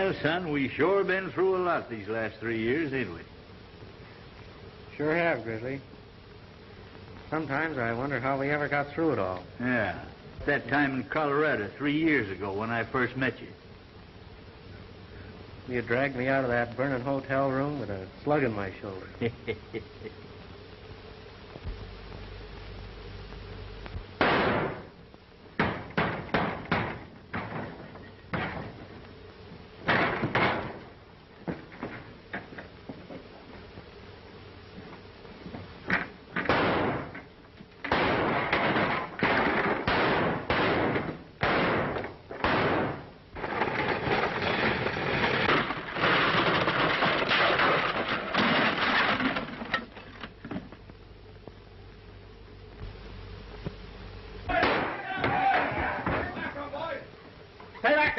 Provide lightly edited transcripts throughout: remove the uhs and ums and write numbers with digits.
Well, son, we sure been through a lot these last 3 years, ain't we? Sure have, Grizzly. Sometimes I wonder how we ever got through it all. Yeah. That time in Colorado 3 years ago when I first met you. You dragged me out of that burning hotel room with a slug in my shoulder.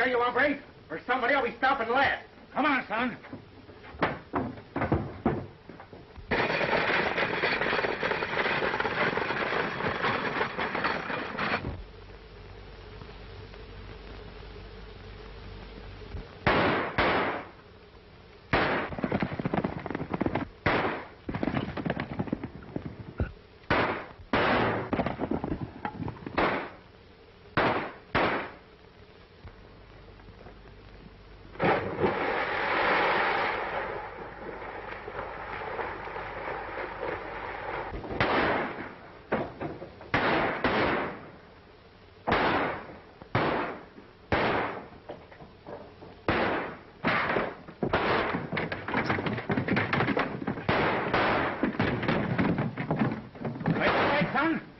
You hombre, or somebody will be stopping last. Come on, son.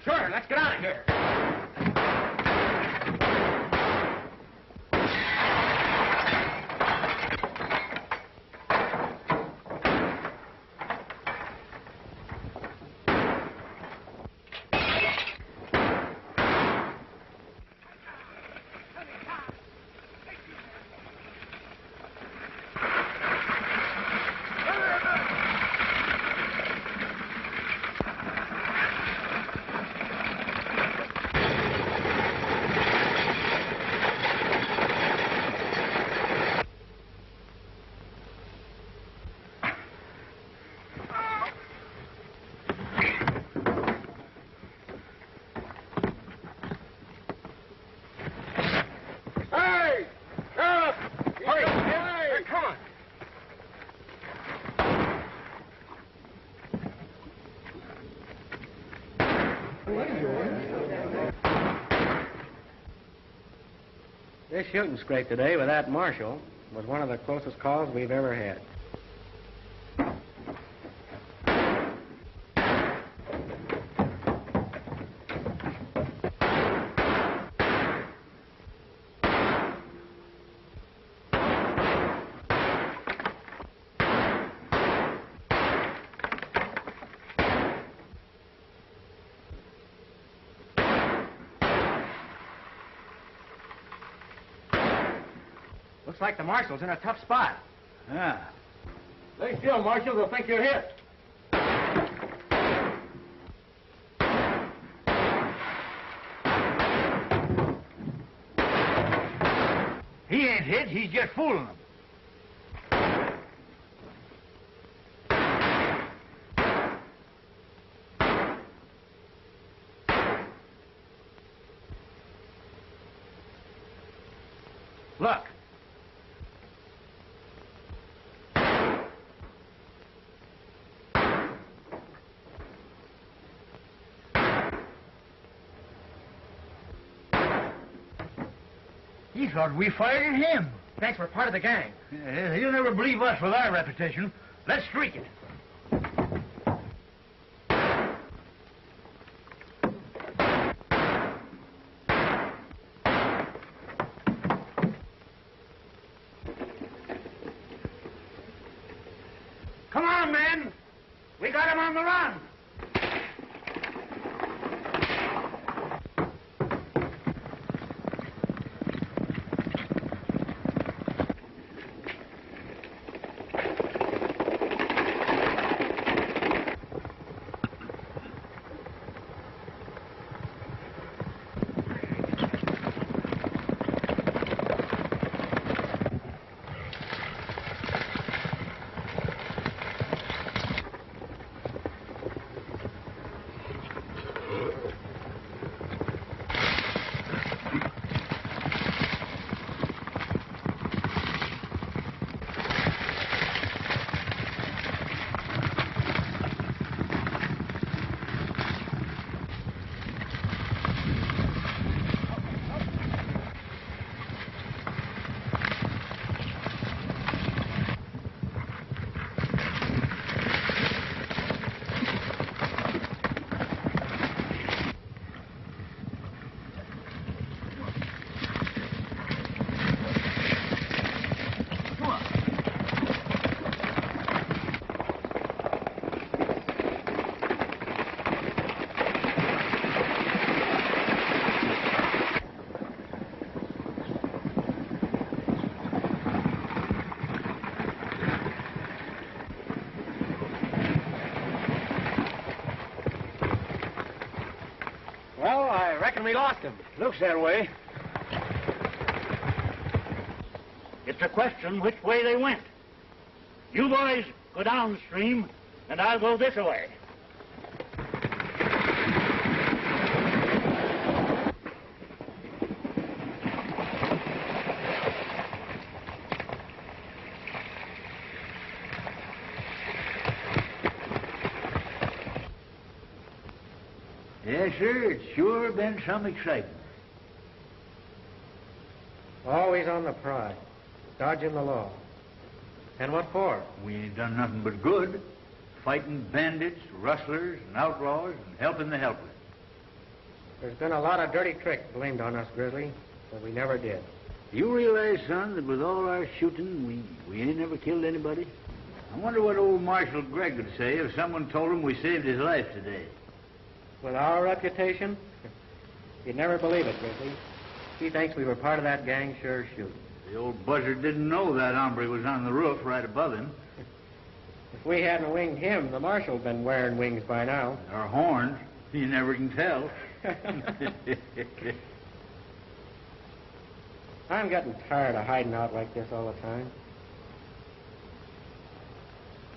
Sure, let's get out of here. This shooting scrape today with that marshal was one of the closest calls we've ever had. Looks like the marshal's in a tough spot. Yeah. Stay still, Marshal. They'll think you're hit. He ain't hit. He's just fooling them. Look. He thought we fired at him. Thanks, we're part of the gang. Yeah, he'll never believe us with our reputation. Let's streak it. Come on, men. We got him on the run. reckon we lost him. Looks that way. It's a question which way they went. You boys go downstream, and I'll go this way. Yes, sir, it's sure been some excitement. Always on the prowl, dodging the law. And what for? We ain't done nothing but good. Fighting bandits, rustlers, and outlaws, and helping the helpless. There's been a lot of dirty tricks blamed on us, Grizzly, but we never did. You realize, son, that with all our shooting, we ain't never killed anybody? I wonder what old Marshal Gregg would say if someone told him we saved his life today. With our reputation, you'd never believe it, Grizzly. He thinks we were part of that gang sure shooting. The old buzzard didn't know that hombre was on the roof right above him. If we hadn't winged him, the marshal'd been wearing wings by now. Our horns, you never can tell. I'm getting tired of hiding out like this all the time.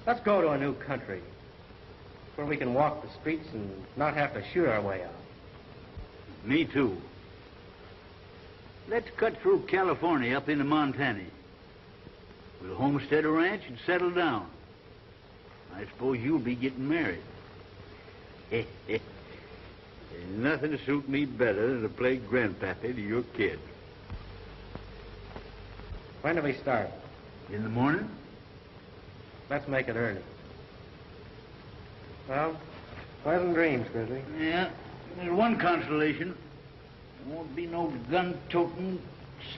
Let's go to a new country where we can walk the streets and not have to shoot our way out. Me too. Let's cut through California up into Montana. We'll homestead a ranch and settle down. I suppose you'll be getting married. There's nothing to suit me better than to play grandpappy to your kid. When do we start? In the morning? Let's make it early. Well, pleasant dreams, Grizzly. Yeah, there's one consolation. There won't be no gun-toting,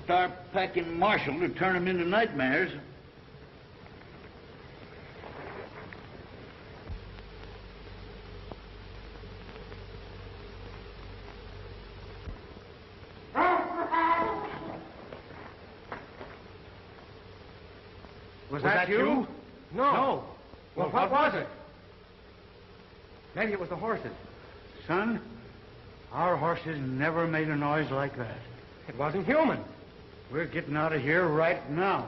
star-packing marshal to turn them into nightmares. Was that you? No. Well, what was it? Maybe it was the horses. Son, our horses never made a noise like that. It wasn't human. We're getting out of here right now.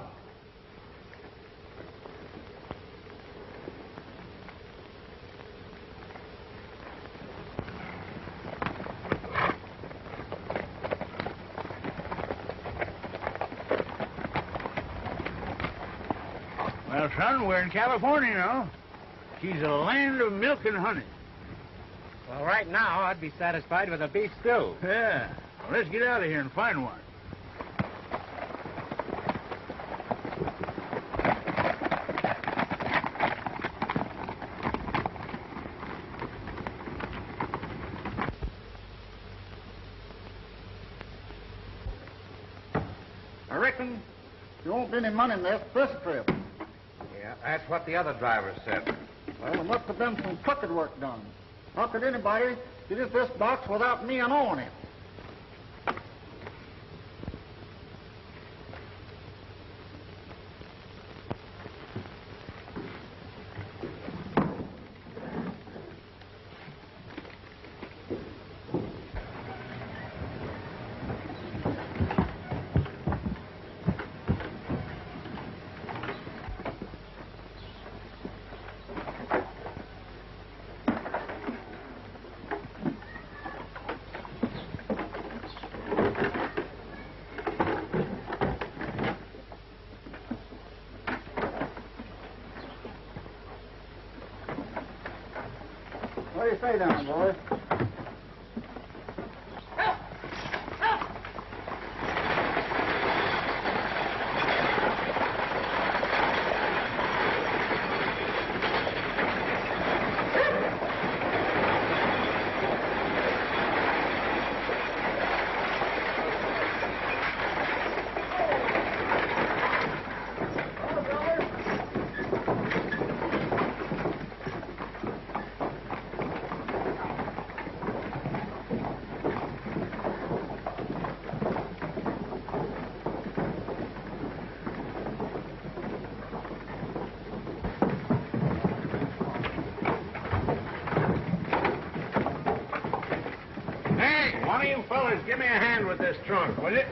Well, son, we're in California now. She's a land of milk and honey. Well, right now, I'd be satisfied with a beef stew. Yeah. Well, let's get out of here and find one. I reckon there won't be any money in there for this trip. Yeah, that's what the other drivers said. Well, there must have been some crooked work done. How could anybody get in this box without me knowing it? What do you say then, boys? Boys, give me a hand with this trunk, will you?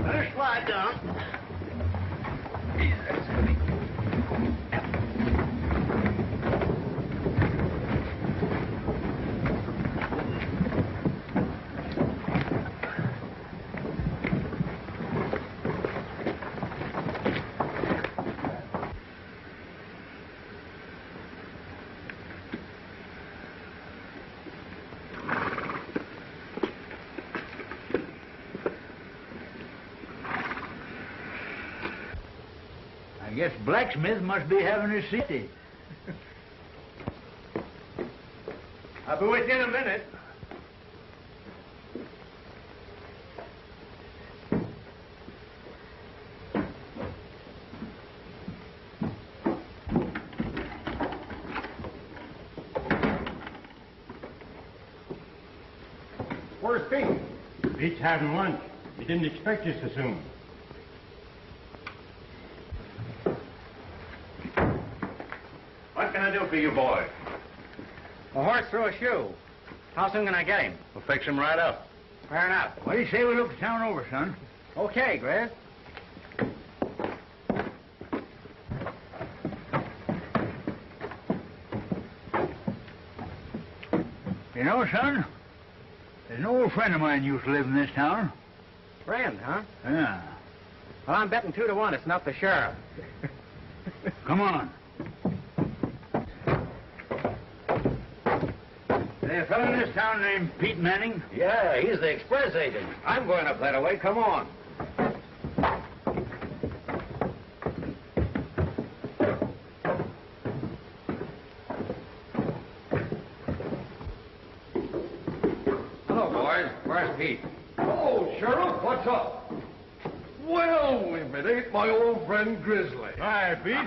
Better slide down. I guess blacksmith must be having his city. I'll be with you in a minute. Where's Pete? Pete's having lunch. He didn't expect you so soon. What can I do for you, boy? A horse threw a shoe. How soon can I get him? We'll fix him right up. Fair enough. What do you say we look the town over, son? Okay, Grizz. You know, son, there's an old friend of mine used to live in this town. Friend, huh? Yeah. Well, I'm betting 2 to 1 it's not the sheriff. Come on. There's a fellow in this town named Pete Manning. Yeah, he's the express agent. I'm going up that way. Come on. Hello, boys. Where's Pete? Oh, Sheriff, what's up? Well, if it ain't my old friend Grizzly. Hi, Pete.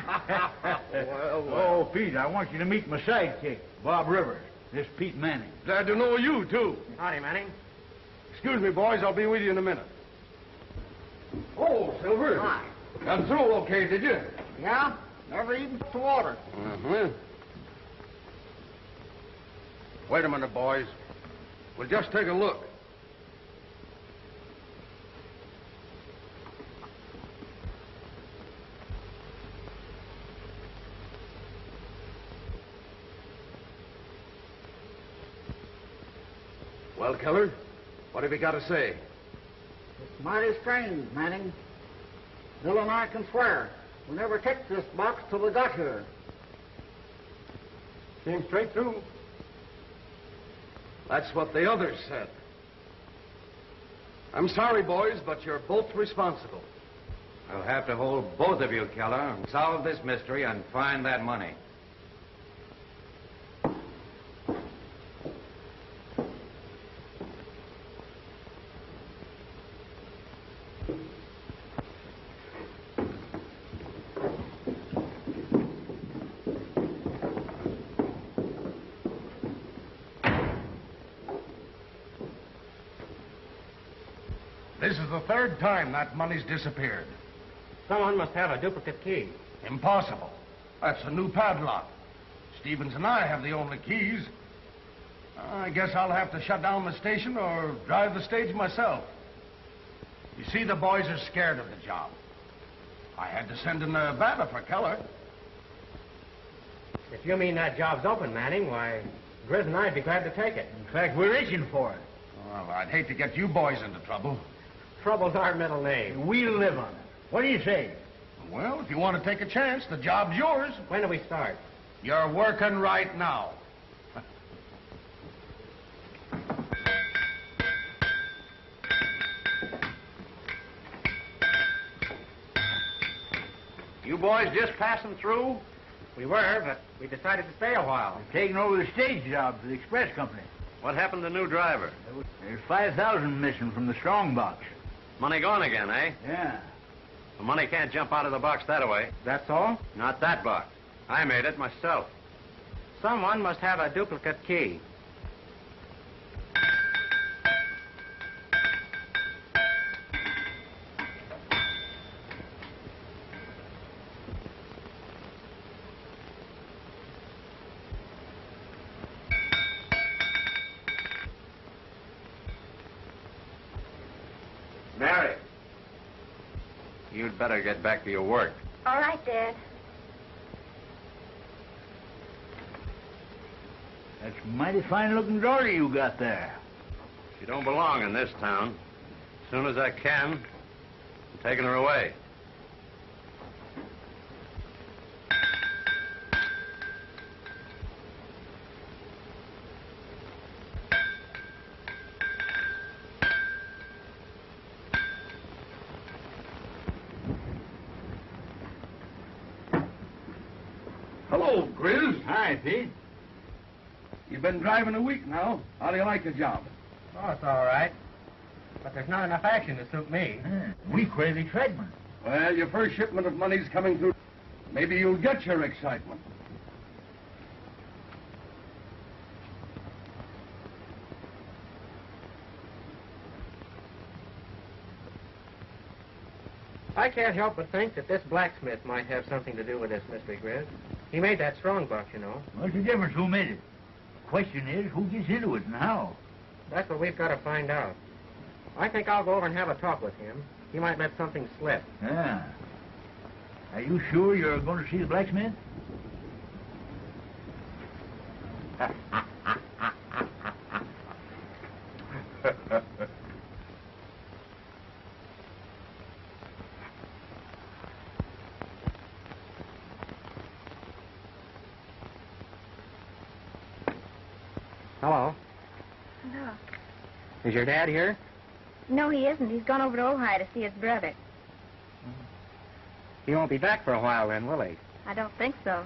Oh, Pete, I want you to meet my sidekick, Bob Rivers. This Pete Manning. Glad to know you, too. Howdy, Manning. Excuse me, boys. I'll be with you in a minute. Oh, Silver. Hi. Got through okay, did you? Yeah? Never even took the water. Uh-huh. Wait a minute, boys. We'll just take a look. Well, Keller, what have you got to say? It's mighty strange, Manning. Bill and I can swear. We never took this box till we got here. Came straight through. That's what the others said. I'm sorry, boys, but you're both responsible. I'll have to hold both of you, Keller, and solve this mystery and find that money. This is the third time that money's disappeared. Someone must have a duplicate key. Impossible. That's a new padlock. Stevens and I have the only keys. I guess I'll have to shut down the station or drive the stage myself. You see, the boys are scared of the job. I had to send in a batter for Keller. If you mean that job's open, Manning, why, Grizz and I'd be glad to take it. In fact, we're itching for it. Well, I'd hate to get you boys into trouble. Trouble's our middle name. We'll live on it. What do you say? Well, if you want to take a chance, the job's yours. When do we start? You're working right now. You boys just passing through? We were, but we decided to stay a while. We're taking over the stage job for the express company. What happened to the new driver? There's 5,000 missing from the strong box. Money gone again, eh? Yeah. The money can't jump out of the box that way. That's all? Not that box. I made it myself. Someone must have a duplicate key. Mary, you'd better get back to your work. All right, Dad. That's a mighty fine-looking daughter you got there. She don't belong in this town. As soon as I can, I'm taking her away. Hello, Grizz. Hi, Pete. You've been driving a week now. How do you like the job? Oh, it's all right. But there's not enough action to suit me. We crazy tradesmen. Well, your first shipment of money's coming through. Maybe you'll get your excitement. I can't help but think that this blacksmith might have something to do with this mystery, Grizz. He made that strong box, you know. What's the difference? Who made it? The question is, who gets into it and how? That's what we've got to find out. I think I'll go over and have a talk with him. He might let something slip. Ah. Are you sure you're going to see the blacksmith? Hello. No. Is your dad here? No, he isn't. He's gone over to Ojai to see his brother. He won't be back for a while then, will he? I don't think so.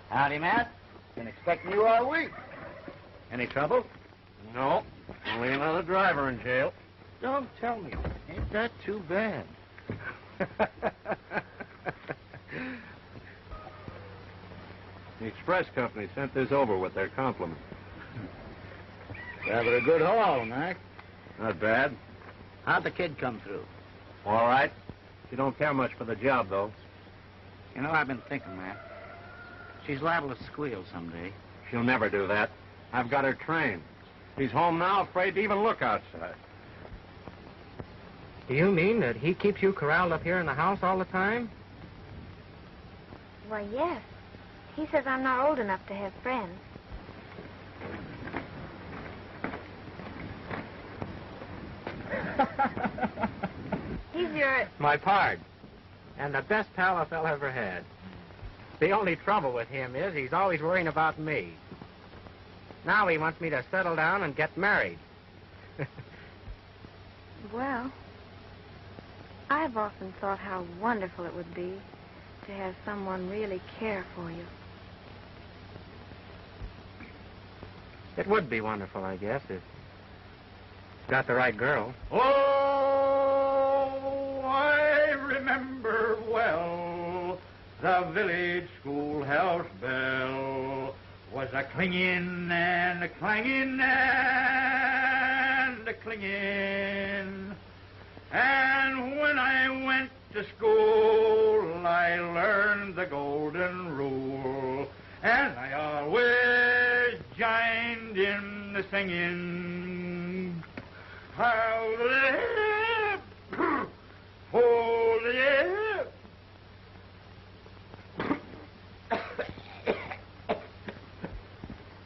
Howdy, Matt. Been expecting you all week. Any trouble? No, only another driver in jail. Don't tell me. Ain't that too bad? The express company sent this over with their compliments. Rather a good haul, Mac. Not bad. How'd the kid come through? All right. She don't care much for the job, though. You know, I've been thinking, Matt. She's liable to squeal someday. She'll never do that. I've got her trained. She's home now, afraid to even look outside. Do you mean that he keeps you corralled up here in the house all the time? Why, yes. He says I'm not old enough to have friends. He's your... My pard. And the best pal a fella ever had. The only trouble with him is he's always worrying about me. Now he wants me to settle down and get married. Well, I've often thought how wonderful it would be to have someone really care for you. It would be wonderful, I guess, if got the right girl. Oh, I remember well the village schoolhouse bell was a clinging and a clanging and a clinging. And when I went to school, I learned the golden rule, and I always joined in the singing. How the oh yeah.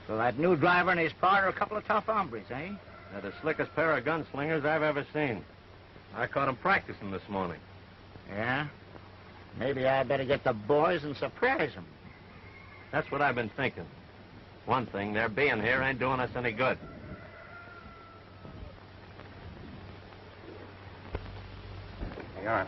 So that new driver and his partner are a couple of tough hombres, eh? They're the slickest pair of gunslingers I've ever seen. I caught them practicing this morning. Yeah? Maybe I'd better get the boys and surprise them. That's what I've been thinking. One thing, their being here ain't doing us any good. There you are.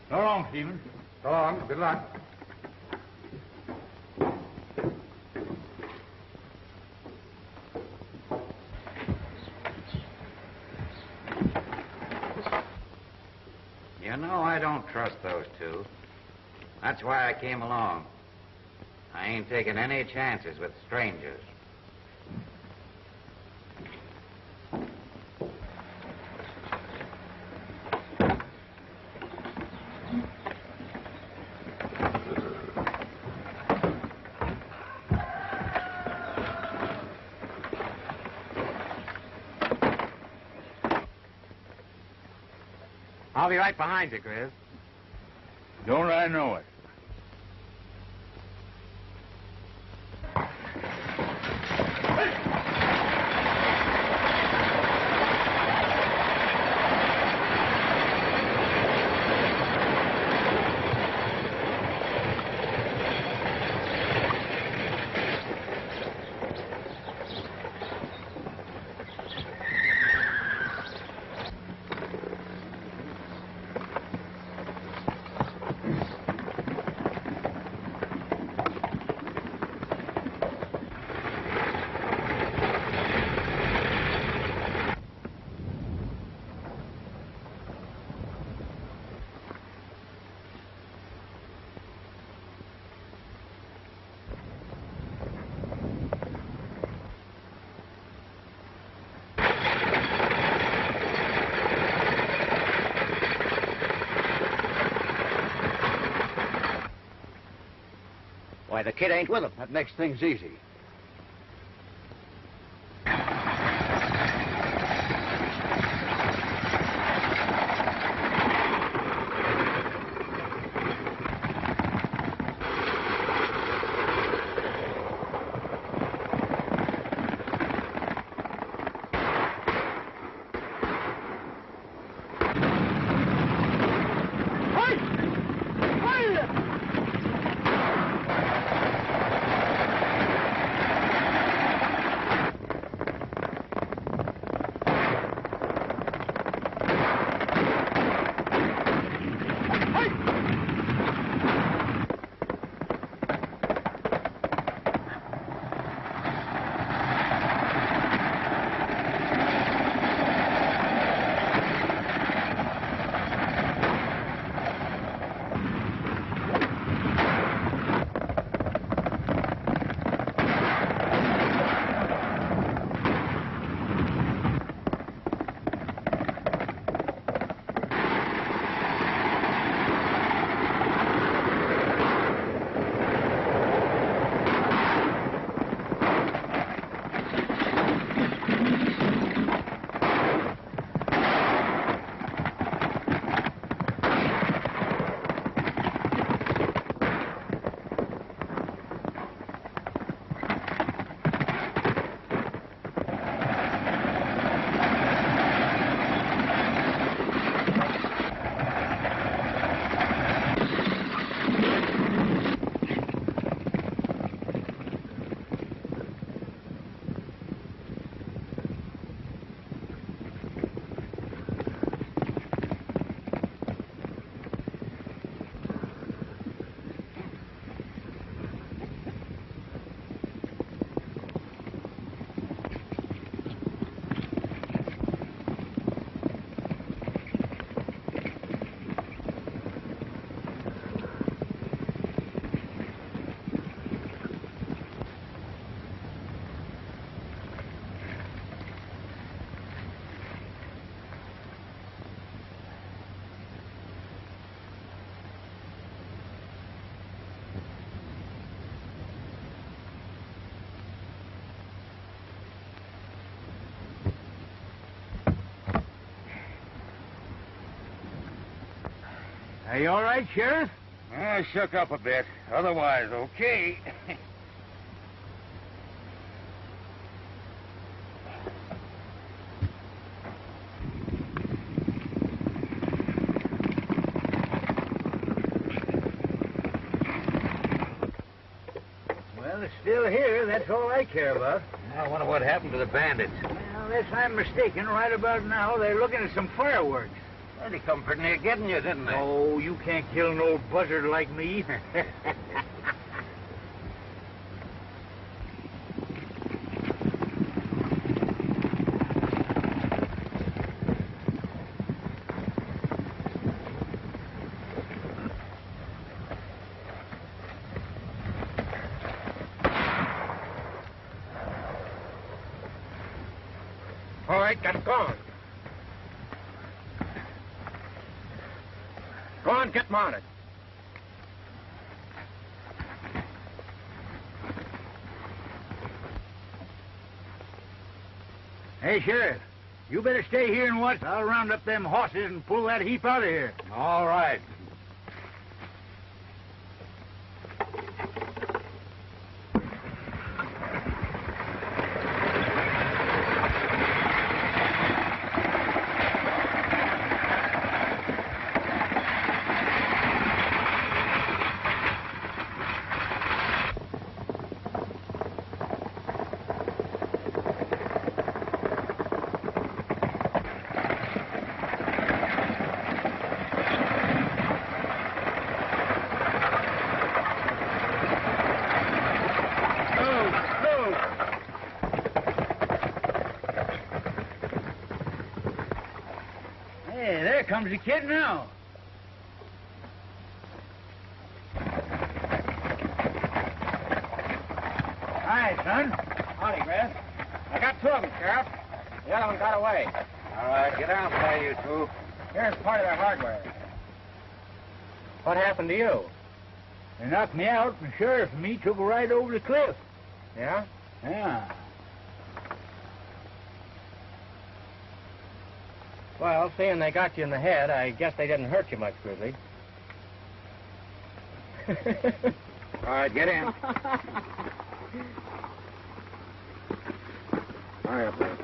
So long, Stephen. So long. Good luck. No, I don't trust those two. That's why I came along. I ain't taking any chances with strangers. I'll be right behind you, Grizz. Don't I know it? Why, the kid ain't with him. That makes things easy. Are you all right, Sheriff? I shook up a bit. Otherwise, okay. Well, it's still here. That's all I care about. I wonder what happened to the bandits. Well, unless I'm mistaken, right about now, they're looking at some fireworks. Well, they come pretty near getting you, didn't they? Oh, you can't kill no buzzard like me. right, get going. Go on, get mounted. Hey, Sheriff, you better stay here and watch. I'll round up them horses and pull that heap out of here. All right. Hey, there comes the kid now. Hi, son. Howdy, Chris. I got two of them, Sheriff. The other one got away. All right, get down there, you two. Here's part of their hardware. What happened to you? They knocked me out, and the sheriff and me took a ride over the cliff. Yeah? Yeah. Well, seeing they got you in the head, I guess they didn't hurt you much, Grizzly. All right, get in. Hurry up, man.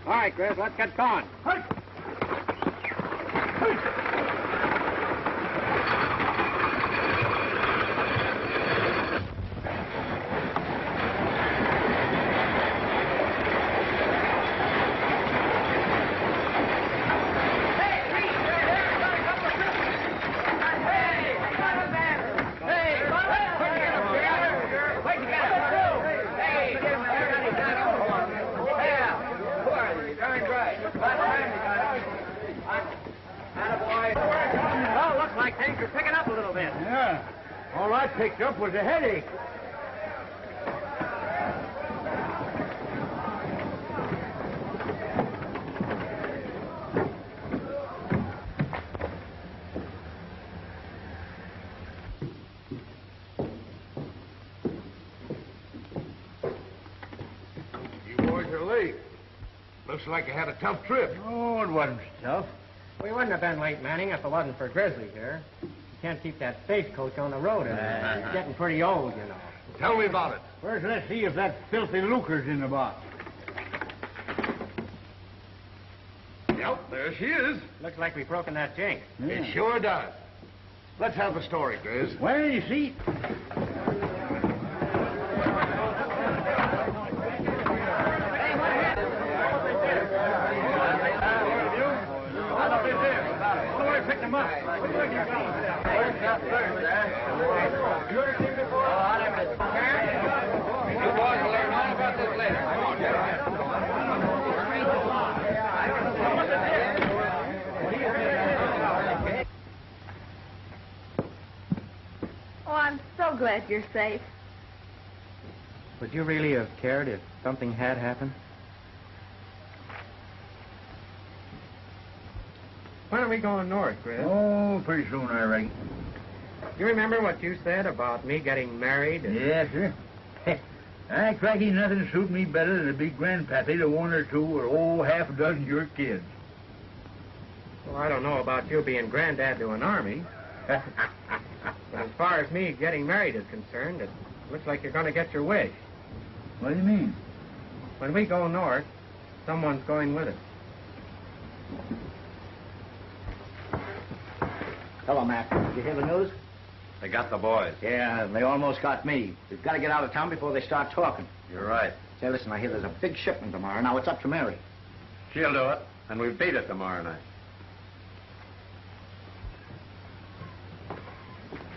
All right, Chris, let's get going. Well, looks like things are picking up a little bit. Yeah. All I picked up was a headache. You boys are late. Looks like you had a tough trip. Oh, it wasn't tough. We wouldn't have been late, Manning, if it wasn't for Grizzly here. You can't keep that stagecoach on the road anymore. It's getting pretty old, you know. Tell me about it. First, let's see if that filthy lucre's in the box. Yep, there she is. Looks like we've broken that jinx. It sure does. Let's have the story, Grizz. Well, you see, Oh, I'm so glad you're safe. Would you really have cared if something had happened? When are we going north, Chris? oh, pretty soon, I reckon. You remember what you said about me getting married? Yes, sir. I cracky nothing suit me better than to be grandpappy to one or two or, half a dozen of your kids. Well, I don't know about you being granddad to an army. But as far as me getting married is concerned, it looks like you're going to get your wish. What do you mean? When we go north, someone's going with us. Hello, Mac. Did you hear the news? They got the boys. Yeah, they almost got me. We've got to get out of town before they start talking. You're right. Say, listen, I hear there's a big shipment tomorrow. Now, it's up to Mary. She'll do it, and we beat it tomorrow night.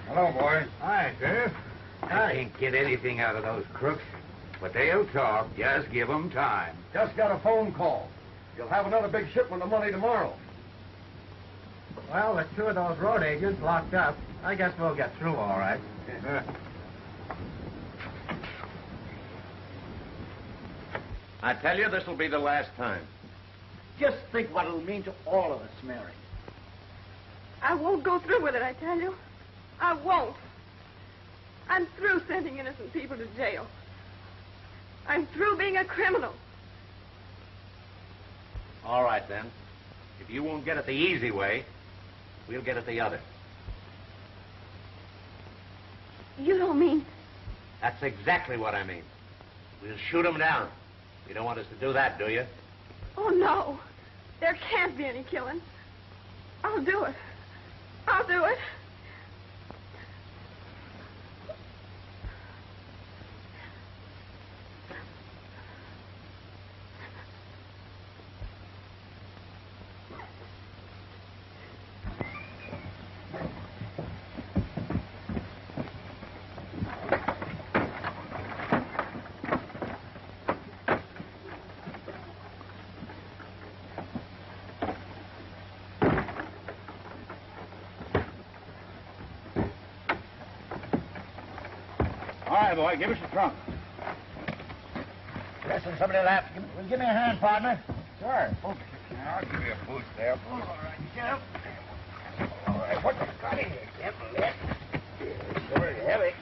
Hello, boys. Hi, Sheriff. I can't get anything out of those crooks, but they'll talk. Just give them time. Just got a phone call. You'll have another big shipment of money tomorrow. Well, with two of those road agents locked up, I guess we'll get through all right. I tell you, this will be the last time. Just think what it'll mean to all of us, Mary. I won't go through with it, I tell you. I won't. I'm through sending innocent people to jail. I'm through being a criminal. All right, then. If you won't get it the easy way, we'll get it the other. You don't mean... That's exactly what I mean. We'll shoot him down. You don't want us to do that, do you? Oh, no. There can't be any killing. I'll do it. I'll do it. All right, boy, give us the trunk. Listen, somebody will have to give me a hand, partner. Sure. I'll give you a boost there. All right, Jeff. All right, what you got in here, Jeff? It's very heavy.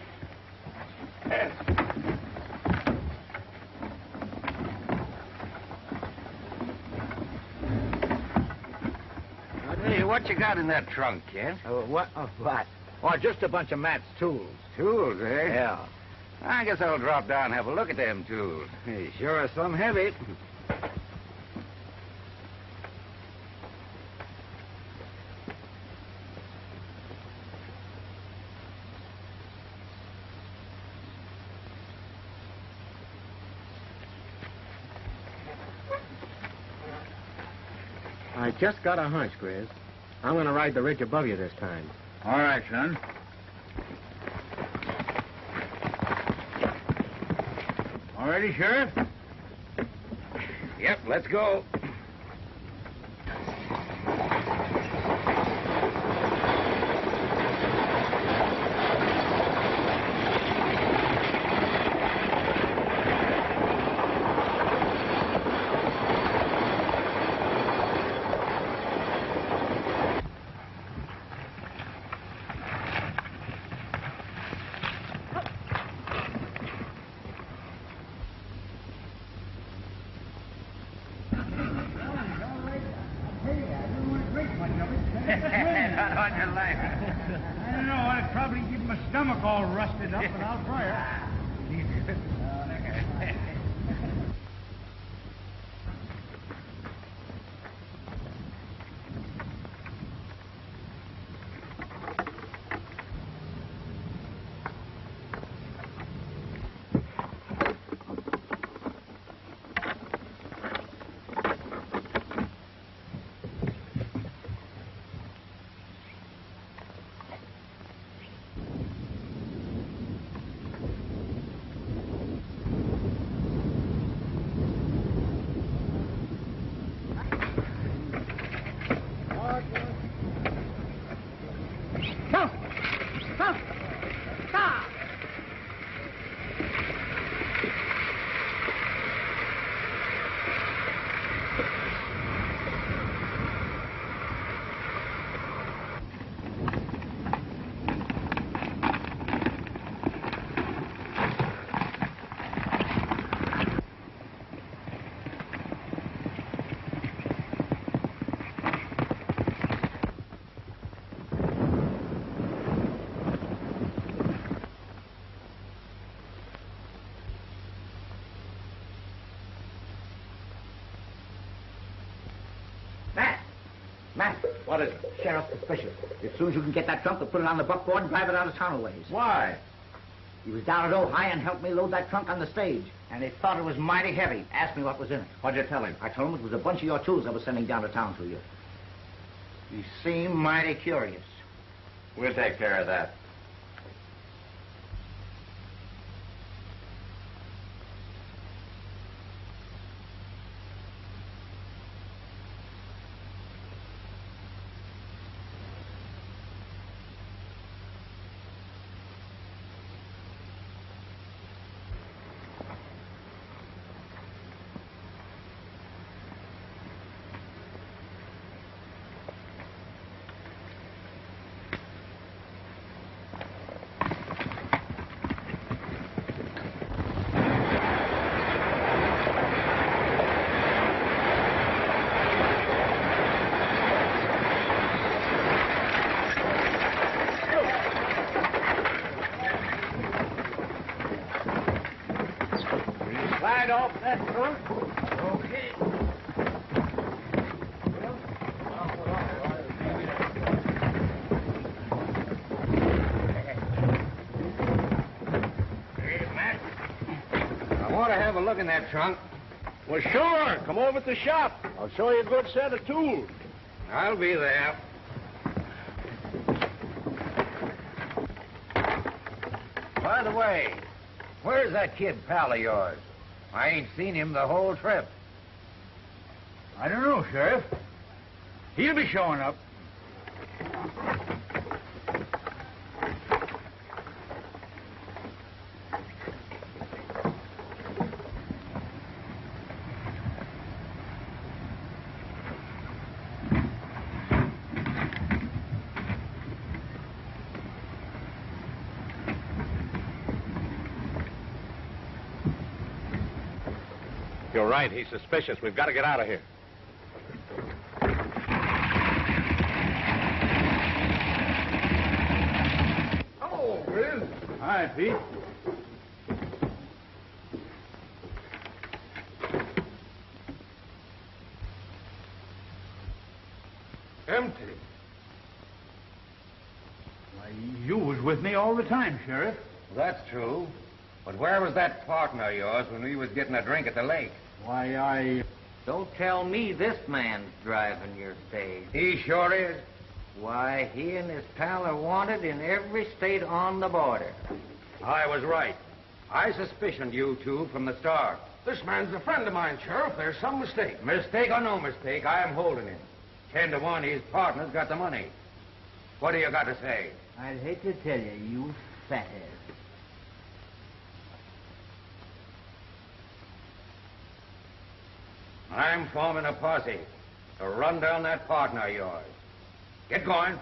Hey, what you got in that trunk, Kent? What? Oh, just a bunch of Matt's tools. Tools, eh? Yeah. I guess I'll drop down and have a look at them tools. Hey, sure are some heavy. I just got a hunch, Grizz. I'm going to ride the ridge above you this time. All right, son. All ready, Sheriff? Yep, let's go. Not on your life. I don't know. I'd probably get my stomach all rusted up, but I'll try it. Matt. What is it? Sheriff's suspicious. As soon as you can get that trunk, they'll put it on the buckboard and drive it out of town a ways. Why? He was down at Ojai and helped me load that trunk on the stage. And he thought it was mighty heavy. Asked me what was in it. What'd you tell him? I told him it was a bunch of your tools I was sending down to town to you. He seemed mighty curious. We'll take care of that. right off that trunk. Okay. Hey, Matt. I want to have a look in that trunk. Well, sure. Come over to the shop. I'll show you a good set of tools. I'll be there. By the way, where's that kid pal of yours? I ain't seen him the whole trip. I don't know, Sheriff. He'll be showing up. You're right. He's suspicious. We've got to get out of here. Hello, Grizz. Hi, Pete. Empty. Why, you was with me all the time, Sheriff. That's true. But where was that partner of yours when we was getting a drink at the lake? Why, Don't tell me this man's driving your stage. He sure is. Why, he and his pal are wanted in every state on the border. I was right. I suspicioned you two from the start. This man's a friend of mine, Sheriff. There's some mistake. Mistake or no mistake, I am holding him. 10 to 1, his partner's got the money. What do you got to say? I'd hate to tell you, you fathead. I'm forming a posse to run down that partner of yours. Get going.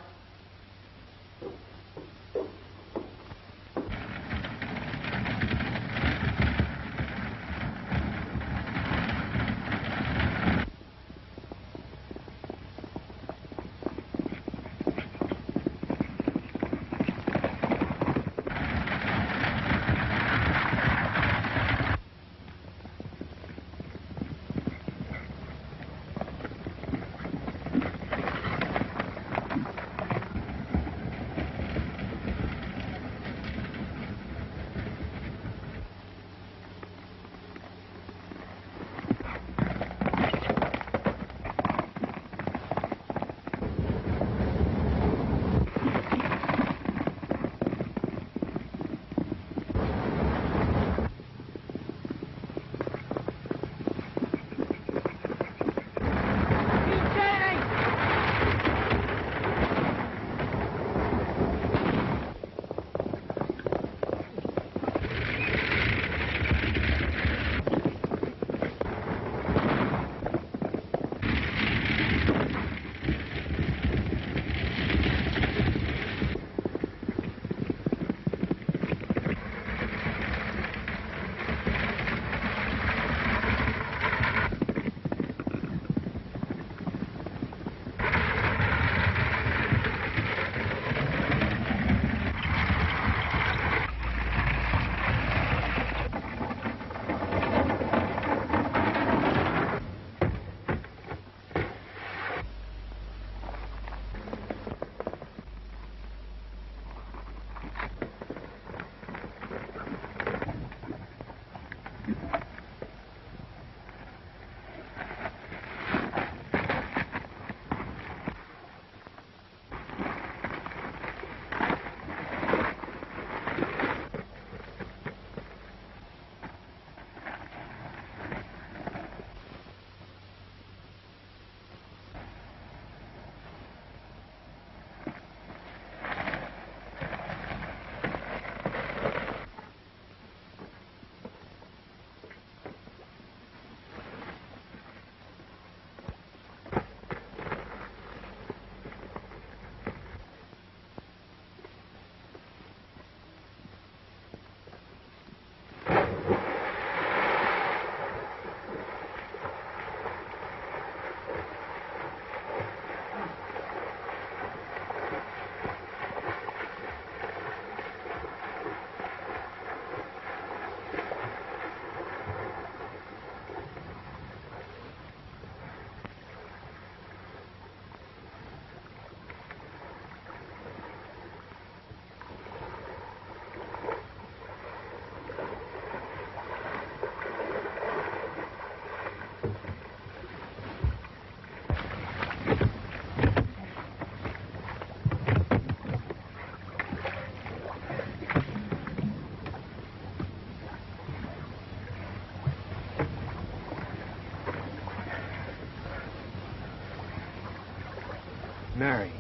Mary.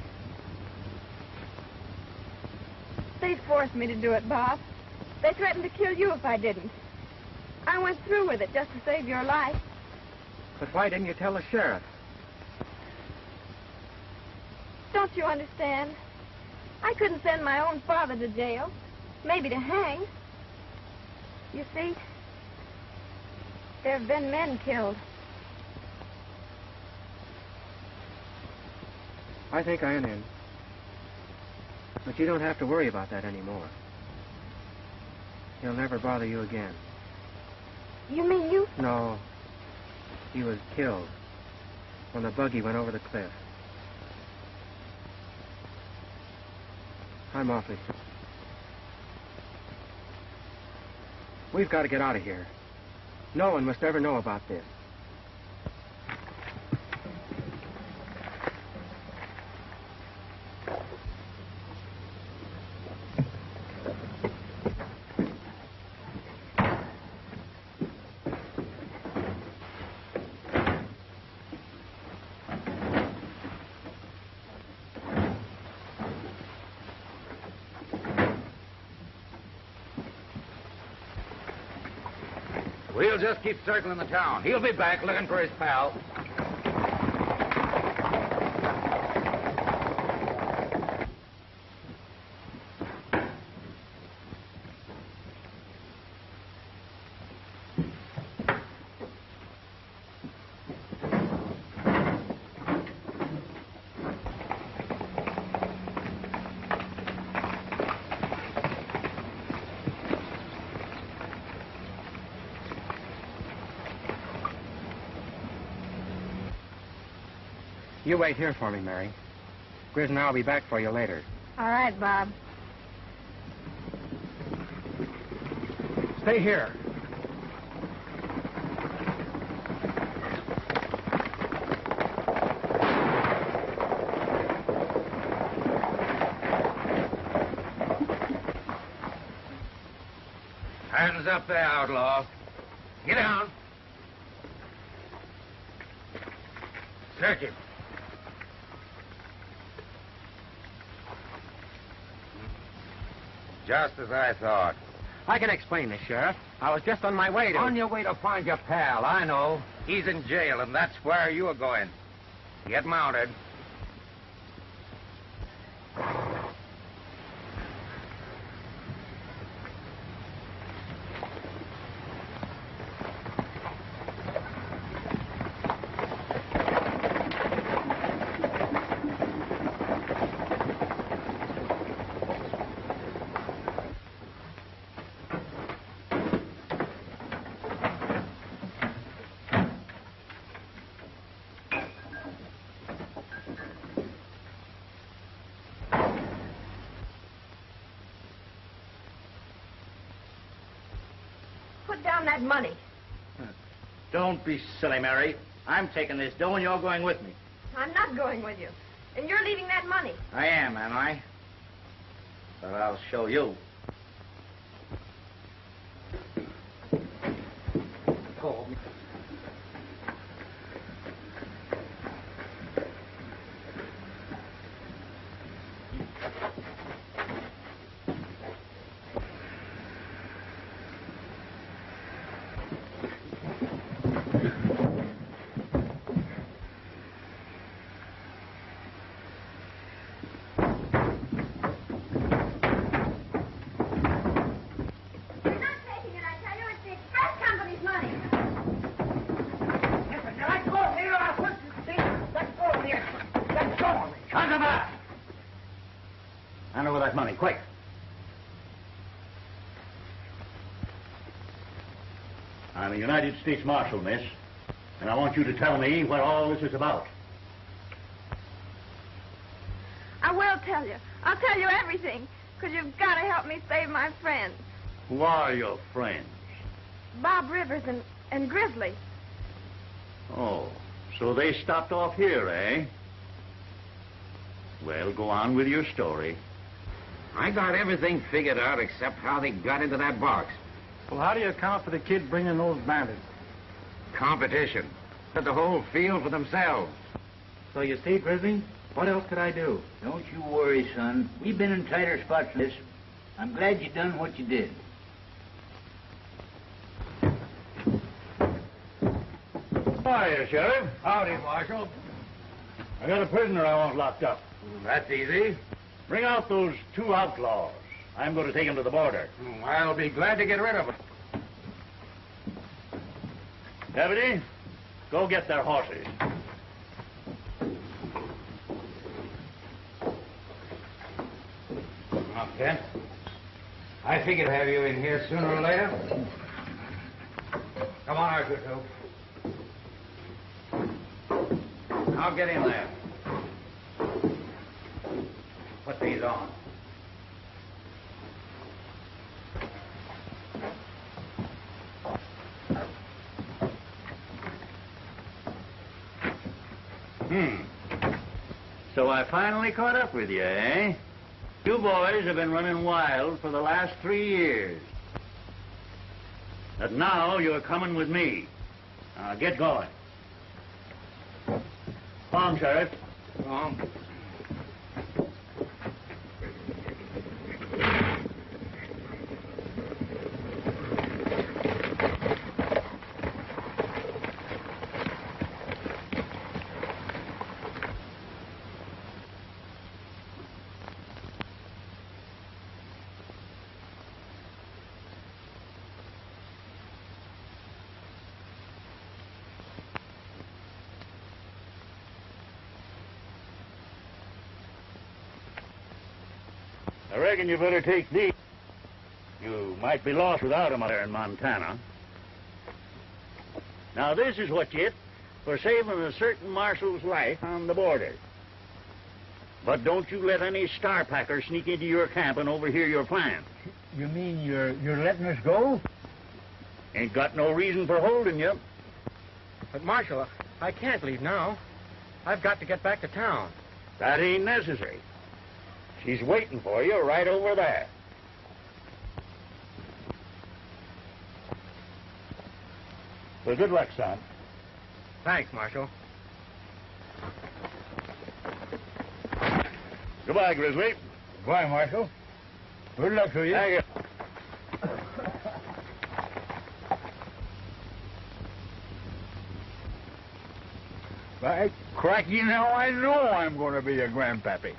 They forced me to do it, Bob. They threatened to kill you if I didn't. I went through with it just to save your life. But why didn't you tell the sheriff? Don't you understand? I couldn't send my own father to jail. Maybe to hang. You see, there have been men killed. I think I'm in. But you don't have to worry about that anymore. He'll never bother you again. You mean you? No. He was killed when the buggy went over the cliff. I'm awfully sorry. We've got to get out of here. No one must ever know about this. We'll just keep circling the town. He'll be back looking for his pal. You wait here for me, Mary. Grizz and I'll be back for you later. All right, Bob. Stay here. Hands up there, outlaw. Get down. Search him. Just as I thought. I can explain this, Sheriff. I was just on my way to... On your way to find your pal, I know. He's in jail, and that's where you are going. Get mounted. Put down that money. Don't be silly, Mary. I'm taking this dough and you're going with me. I'm not going with you. And you're leaving that money. I am I? But I'll show you. Hand over that money, quick. I'm a United States Marshal, miss, and I want you to tell me what all this is about. I will tell you. I'll tell you everything, because you've got to help me save my friends. Who are your friends? Bob Rivers and Grizzly. Oh, so they stopped off here, eh? Well, go on with your story. I got everything figured out except how they got into that box. Well, how do you account for the kid bringing those bandits? Competition. Had the whole field for themselves. So you see, Grizzly, What else could I do? Don't you worry, son. We've been in tighter spots than this. I'm glad you done what you did. Hiya, Sheriff. Howdy, Marshal. I got a prisoner I want locked up. That's easy. Bring out those 2 outlaws. I'm going to take them to the border. I'll be glad to get rid of them. Deputy, go get their horses. Now, Kent, I figured to have you in here sooner or later. Come on, Arthur, too. I'll get in there. Put these on. So I finally caught up with you, eh? You boys have been running wild for the last 3 years. But now you're coming with me. Now get going. Come on, Sheriff. Come on. I reckon you better take these. You might be lost without them out there in Montana. Now, this is what you get for saving a certain marshal's life on the border. But don't you let any star packer sneak into your camp and overhear your plans. You mean you're letting us go? Ain't got no reason for holding you. But, Marshal, I can't leave now. I've got to get back to town. That ain't necessary. She's waiting for you right over there. Well, good luck, son. Thanks, Marshal. Goodbye, Grizzly. Goodbye, Marshal. Good luck to you. Thank you. By cracky, now I know I'm going to be a grandpappy.